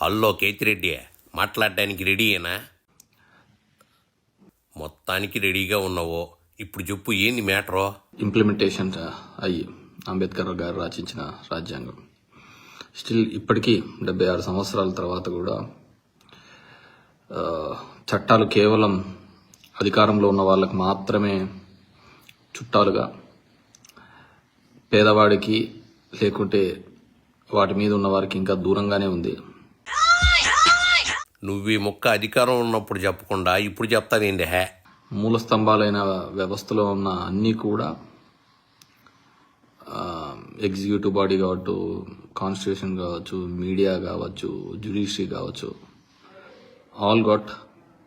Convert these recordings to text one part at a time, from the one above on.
Hello Kethireddy, మాట్లాడడానికి రెడీయేనా? మొత్తానికి రెడీగా ఉన్నావో? ఇప్పుడు చెప్పు, ఏంది మ్యాటరో? ఇంప్లిమెంటేషన్ అయ్యి అంబేద్కర్ గారు రచించిన రాజ్యాంగం స్టిల్ ఇప్పటికీ 76 సంవత్సరాల తర్వాత కూడా చట్టాలు కేవలం అధికారంలో ఉన్న వాళ్ళకి మాత్రమే చుట్టాలుగా, పేదవాడికి లేకుంటే వాటి మీద ఉన్న వారికి ఇంకా దూరంగానే ఉంది. నువ్వు ఈ ముక్క అధికారం ఉన్నప్పుడు చెప్పకుండా ఇప్పుడు చెప్తావేంది? మూల స్తంభాలైన వ్యవస్థలో ఉన్న అన్నీ కూడా ఎగ్జిక్యూటివ్ బాడీ కావచ్చు, కాన్స్టిట్యూషన్ కావచ్చు, మీడియా కావచ్చు, జ్యుడిషియరీ కావచ్చు, ఆల్ గాట్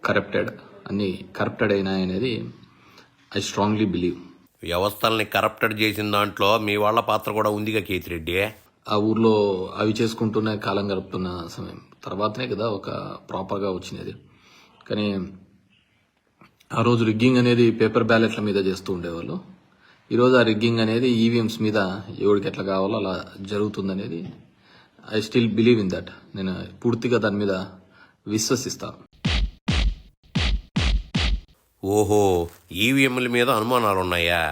కరప్టెడ్. అన్నీ కరప్టెడ్ అయినాయి అనేది ఐ స్ట్రాంగ్లీ బిలీవ్. వ్యవస్థల్ని కరప్టెడ్ చేసిన దాంట్లో మీ వాళ్ళ పాత్ర కూడా ఉందిగా కేతిరెడ్డి. ఆ ఊర్లో అవి చేసుకుంటూనే కాలం గడుపుతున్న సమయం తర్వాతనే కదా ఒక ప్రాపర్గా వచ్చినది. కానీ ఆ రోజు రిగ్గింగ్ అనేది పేపర్ బ్యాలెట్ల మీద చేస్తూ ఉండేవాళ్ళు. ఈరోజు ఆ రిగ్గింగ్ అనేది ఈవీఎంస్ మీద ఎవరికి ఎట్లా కావాలో అలా జరుగుతుందనేది I still believe in that. నేను పూర్తిగా దాని మీద విశ్వసిస్తాను. ఓహో, ఈవీఎంల మీద అనుమానాలు ఉన్నాయా?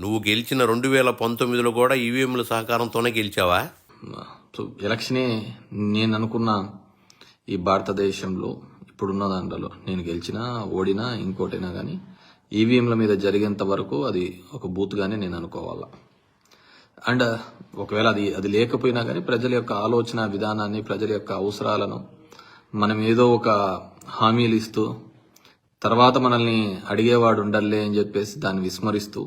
నువ్వు గెలిచిన 2019లో కూడా ఈవీఎంల సహకారంతోనే గెలిచావా? సో ఎలక్షనే నేను అనుకున్న ఈ భారతదేశంలో ఇప్పుడున్న దాంట్లో నేను గెలిచినా ఓడినా ఇంకోటైనా కానీ ఈవీఎంల మీద జరిగేంత వరకు అది ఒక బూత్గానే నేను అనుకోవాలా. అండ్ ఒకవేళ అది లేకపోయినా కానీ ప్రజల యొక్క ఆలోచన విధానాన్ని, ప్రజల యొక్క అవసరాలను మనం ఏదో ఒక హామీలు ఇస్తూ తర్వాత మనల్ని అడిగేవాడు ఉండలే అని చెప్పేసి దాన్ని విస్మరిస్తూ.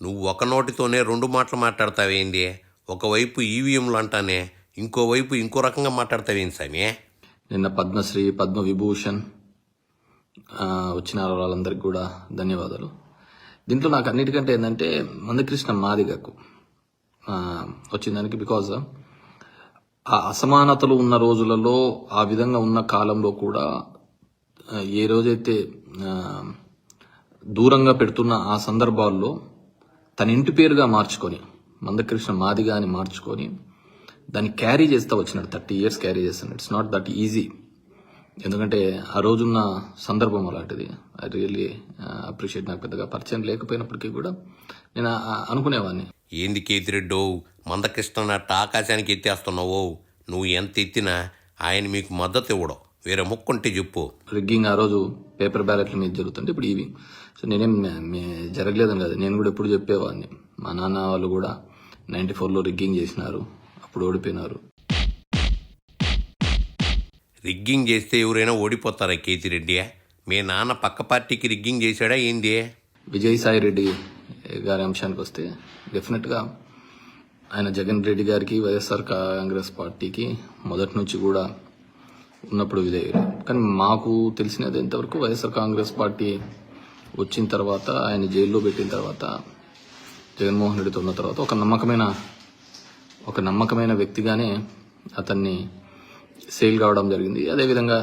నువ్వు ఒక నోటితోనే రెండు మాటలు మాట్లాడతావేంది? ఒకవైపు ఈవీఎంలు అంటానే, ఇంకోవైపు ఇంకో రకంగా మాట్లాడతావేంది సామి? నిన్న పద్మశ్రీ, పద్మవిభూషణ్ వచ్చిన వాళ్ళందరికీ కూడా ధన్యవాదాలు. దీంట్లో నాకు అన్నిటికంటే ఏంటంటే మందకృష్ణ మాదిగకు వచ్చిందానికి, బికాజ్ ఆ అసమానతలు ఉన్న రోజులలో, ఆ విధంగా ఉన్న కాలంలో కూడా ఏ రోజైతే దూరంగా పెడుతున్న ఆ సందర్భాల్లో తన ఇంటి పేరుగా మార్చుకొని మందకృష్ణ మాదిగా అని మార్చుకొని దాన్ని క్యారీ చేస్తూ వచ్చినాడు. 30 years క్యారీ చేస్తున్నాడు. It's not that easy. ఎందుకంటే ఆ రోజున్న సందర్భం అలాంటిది. I really appreciate. నాకు పెద్దగా పరిచయం లేకపోయినప్పటికీ కూడా నేను అనుకునేవాడిని. ఏంది కేతిరెడ్డో, మందకృష్ణ నట్ట ఆకాశానికి ఎత్తేస్తున్నావు? నువ్వు ఎంత ఎత్తినా ఆయన మీకు మద్దతు ఇవ్వడం. వేరే ముక్కుంటే చెప్పు. రిగ్గింగ్ ఆ రోజు పేపర్ బ్యాలెట్ల మీద జరుగుతుంటే ఇప్పుడు ఇవి. సో నేనేం జరగలేదని కాదు, నేను కూడా ఎప్పుడు చెప్పేవాడిని. మా నాన్న వాళ్ళు కూడా 94లో రిగ్గింగ్ చేసినారు, అప్పుడు ఓడిపోయినారు. రిగ్గింగ్ చేస్తే ఎవరైనా ఓడిపోతారా కేతిరెడ్డి? మీ నాన్న పక్క పార్టీకి రిగ్గింగ్ చేశాడా ఏంది? విజయసాయి రెడ్డి గారి అంశానికి వస్తే డెఫినెట్గా ఆయన జగన్ రెడ్డి గారికి, వైఎస్ఆర్ కాంగ్రెస్ పార్టీకి మొదటి నుంచి కూడా ఉన్నప్పుడు విధేయులు. కానీ మాకు తెలిసినది ఎంతవరకు వైఎస్ఆర్ కాంగ్రెస్ పార్టీ వచ్చిన తర్వాత, ఆయన జైల్లో పెట్టిన తర్వాత, జగన్మోహన్ రెడ్డితో ఉన్న తర్వాత ఒక నమ్మకమైన వ్యక్తిగానే అతన్ని సేల్ కావడం జరిగింది. అదేవిధంగా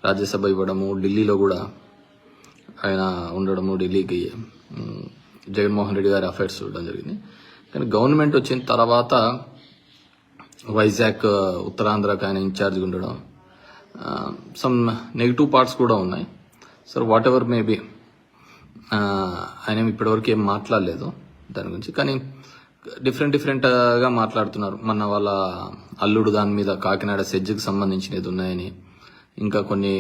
రాజ్యసభ ఇవ్వడము, ఢిల్లీలో కూడా ఆయన ఉండడము, ఢిల్లీకి జగన్మోహన్ రెడ్డి గారి అఫైర్స్ చూడడం జరిగింది. కానీ గవర్నమెంట్ వచ్చిన తర్వాత వైజాగ్, ఉత్తరాంధ్రకు ఆయన ఇన్ఛార్జ్గా ఉండడం, సమ్ నెగిటివ్ పార్ట్స్ కూడా ఉన్నాయి. సో వాట్ ఎవర్ మేబీ ఆయన ఇప్పటివరకు ఏం మాట్లాడలేదు దాని గురించి. కానీ డిఫరెంట్గా మాట్లాడుతున్నారు. మన వాళ్ళ అల్లుడు దాని మీద కాకినాడ సెజ్కి సంబంధించినది ఉన్నాయని, ఇంకా కొన్ని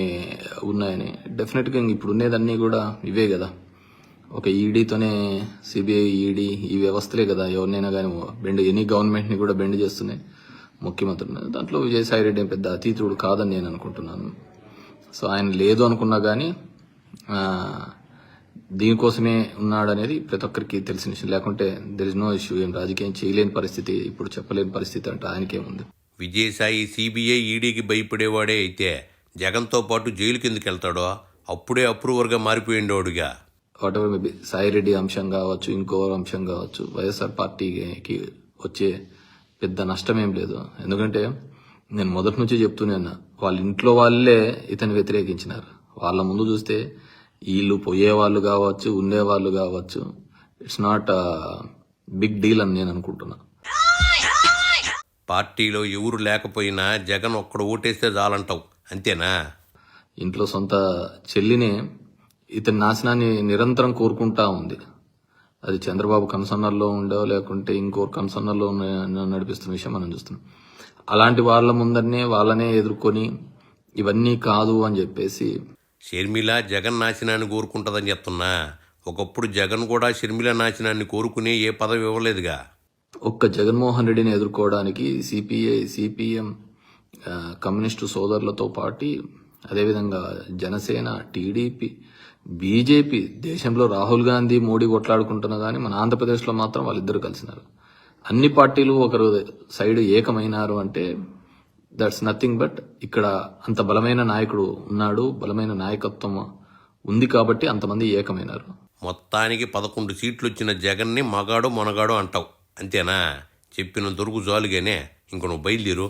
ఉన్నాయని. డెఫినెట్గా ఇప్పుడు ఉండేదన్నీ కూడా ఇవే కదా. ఒక ఈడీతోనే సిబిఐ, ఈడీ ఈ వ్యవస్థలే కదా ఎవరినైనా కానీ ఎనీ గవర్నమెంట్ని కూడా బెండ్ చేస్తున్నాయి ముఖ్యమంత్రులు. దాంట్లో విజయసాయి రెడ్డి పెద్ద అతీతుడు కాదని నేను అనుకుంటున్నాను. సో ఆయన లేదు అనుకున్నా కానీ దీనికోసమే ఉన్నాడనేది ప్రతి ఒక్కరికి తెలిసిన విషయం. లేకుంటే దెర్ ఇస్ నో ఇష్యూ. ఏం రాజకీయం చేయలేని పరిస్థితి, ఇప్పుడు చెప్పలేని పరిస్థితి అంటే ఆయనకేముంది. విజయసాయి సిబిఐ, ఈడీకి భయపడేవాడే అయితే జగన్తో పాటు జైలు కిందకి వెళ్తాడో? అప్పుడే అప్రూవర్గా మారిపోయిండోడుగా. Whatever maybe Sai Reddy అంశం కావచ్చు, ఇంకో అంశం కావచ్చు, వైఎస్ఆర్ పార్టీకి వచ్చే పెద్ద నష్టం ఏం లేదు. ఎందుకంటే నేను మొదటి నుంచి చెప్తూనే ఉన్నా, వాళ్ళ ఇంట్లో వాళ్ళే ఇతను వ్యతిరేకించినారు. వాళ్ళ ముందు చూస్తే వీళ్ళు పోయేవాళ్ళు కావచ్చు, ఉండేవాళ్ళు కావచ్చు, ఇట్స్ నాట్ బిగ్ డీల్ అని నేను అనుకుంటున్నా. పార్టీలో ఎవరు లేకపోయినా జగన్ ఒక్కడు ఓటేస్తే చాలంటావు అంతేనా? ఇంట్లో సొంత చెల్లినే ఇతని నాశనాన్ని నిరంతరం కోరుకుంటా ఉంది. అది చంద్రబాబు కన్సర్నర్లో ఉండో లేకుంటే ఇంకోరు కన్సర్నర్లో నడిపిస్తున్న విషయం మనం చూస్తున్నాం. అలాంటి వాళ్ళ ముందరనే వాళ్ళనే ఎదుర్కొని ఇవన్నీ కాదు అని చెప్పేసి షర్మిల జగన్ నాశనాన్ని కోరుకుంటుందని చెప్తున్నా. ఒకప్పుడు జగన్ కూడా షర్మిల నాశనాన్ని కోరుకునే ఏ పదవి ఇవ్వలేదుగా. ఒక్క జగన్మోహన్ రెడ్డిని ఎదుర్కోవడానికి సిపిఐ, సిపిఎం, కమ్యూనిస్టు సోదరులతో పాటు అదేవిధంగా జనసేన, టీడీపీ, బీజేపీ, దేశంలో రాహుల్ గాంధీ, మోడీ కొట్లాడుకుంటున్నా కానీ మన ఆంధ్రప్రదేశ్లో మాత్రం వాళ్ళిద్దరు కలిసినారు. అన్ని పార్టీలు ఒకరు సైడ్ ఏకమైనారు అంటే దట్స్ నథింగ్ బట్ ఇక్కడ అంత బలమైన నాయకుడు ఉన్నాడు, బలమైన నాయకత్వం ఉంది కాబట్టి అంతమంది ఏకమైనారు. మొత్తానికి 11 సీట్లు వచ్చిన జగన్ని మగాడు మొనగాడు అంటావు అంతేనా? చెప్పిన దొరుకు జాలుగానే ఇంక నువ్వు బయలుదేరు.